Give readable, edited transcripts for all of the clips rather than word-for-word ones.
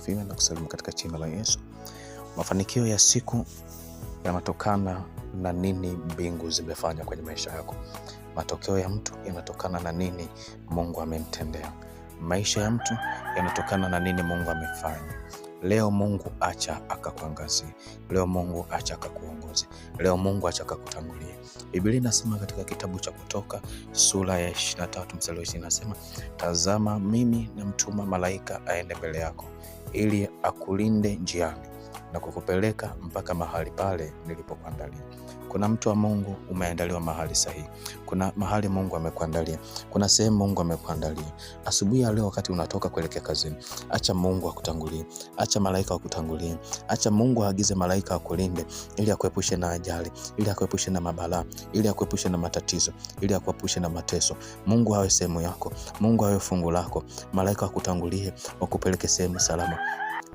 asifiwe na kusalimu katika jina la Yesu. Mafanikio ya siku yanatokana na nini mbingu zimefanya kwenye maisha yako. Matokeo ya mtu yanatokana na nini Mungu amemtendea. Maisha ya mtu yanatokana na nini Mungu amefanya. Leo Mungu acha akakuangazie. Leo Mungu acha akakuongoze. Leo Mungu acha akakutangulie. Biblia inasema katika kitabu cha Kutoka sura ya 23 mstari wa 20 inasema, tazama mimi namtuma malaika aende mbele yako ili akulinde njiani na kukupeleka mpaka mahali pale nilipokuandalia. Kuna mtu wa Mungu, umeandaliwa mahali sahihi. Kuna mahali Mungu amekuandalia. Kuna sehemu Mungu amekuandalia. Asubuhi ya leo wakati unatoka kuelekea kazini, acha Mungu akutangulie. Acha malaika akutangulie. Acha Mungu aagize malaika akulinde ili akuepushe na ajali, ili akuepushe na mabalaa, ili akuepushe na matatizo, ili akuepushe na mateso. Mungu awe sehemu yako. Mungu awe fungu lako. Malaika akutangulie, wakupeleke sehemu salama,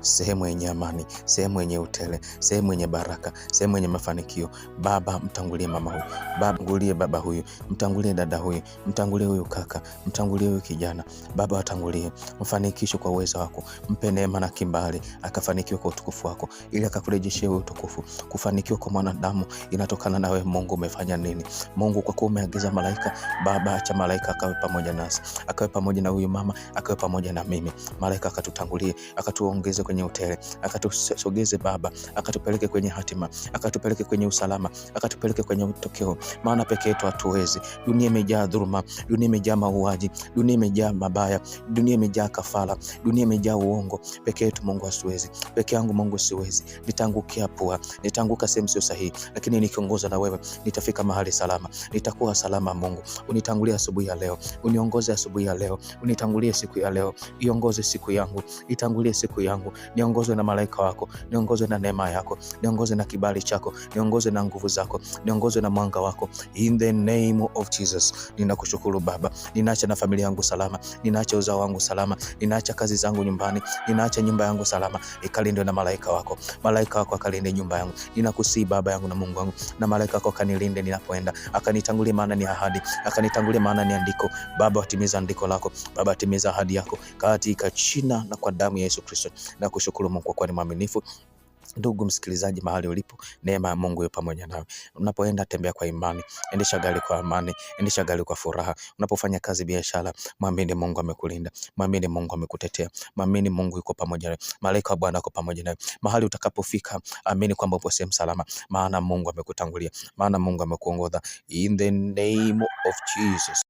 sehemu yenye amani, sehemu yenye utele, sehemu yenye baraka, sehemu yenye mafanikio. Baba, mtangulie mama huyu. Baba, mtangulie baba huyu. Mtangulie dada huyu. Mtangulie huyu kaka. Mtangulie huyu kijana. Baba, watangulie. Mfanikishe kwa uwezo wako. Mpe neema na kibali akafanikiwa kwa utukufu wako, ili akakurejeshie utukufu. Kufanikiwa kwa mwanadamu inatokana na wewe Mungu umefanya nini. Mungu, kwa kuwa umeagiza malaika, Baba, acha malaika akawe pamoja nasi. Akawe pamoja na huyu mama, akawe pamoja na mimi. Malaika akatutangulie, akatuongeze kwenye utele, akatusogeze Baba, akatupeleke kwenye hatima, akatupeleke kwenye usalama, akatupeleke kwenye utokeo. Maana peke yetu hatuwezi. Dunia imejaa dhuluma, dunia imejaa mauaji, dunia imejaa mabaya, dunia imejaa kafara, dunia imejaa uongo. Peke yetu Mungu hasiwezi. Peke yangu Mungu siwezi. Nitaangukia pua, nitaanguka sehemu sio sahihi, lakini nikiongozwa na wewe nitafika mahali salama. Nitakuwa salama. Mungu, unitangulie asubuhi ya leo. Uniongoze asubuhi ya leo. Unitangulie siku ya leo. Iongoze siku yangu. Itangulie siku yangu. Niongozwe na malaika wako, niongozwe na neema yako, niongozwe na kibali chako, niongozwe na nguvu zako, niongozwe na mwanga wako. In the name of Jesus. Ninakushukuru Baba. Ninaacha na familia yangu salama, ninaacha uzao wangu salama, ninaacha kazi zangu nyumbani, ninaacha nyumba yangu salama. Ikalindwe na malaika wako. Malaika wako akalinde nyumba yangu. Ninakusii Baba yangu na Mungu wangu, na malaika wako akanilinde ninapoenda. Akanitangulie maana ni ahadi, akanitangulie maana ni andiko. Baba, watimiza andiko lako. Baba, timiza ahadi yako katika jina na kwa damu ya Yesu Kristo. Na kushukuru Mungu kwa kuwa ni mwaminifu. Ndugu msikilizaji, mahali ulipo, neema ya Mungu iwe pamoja nawe. Unapoenda tembea kwa imani, endesha gari kwa amani, endesha gari kwa furaha. Unapofanya kazi, biashara, mwamini Mungu amekulinda, mwamini Mungu amekutetea, mwamini Mungu yuko pamoja nawe. Malaika wa Bwana yuko pamoja nawe. Mahali utakapofika, amini kwamba upo sehemu salama, maana Mungu amekutangulia, maana Mungu amekuongoza. In the name of Jesus.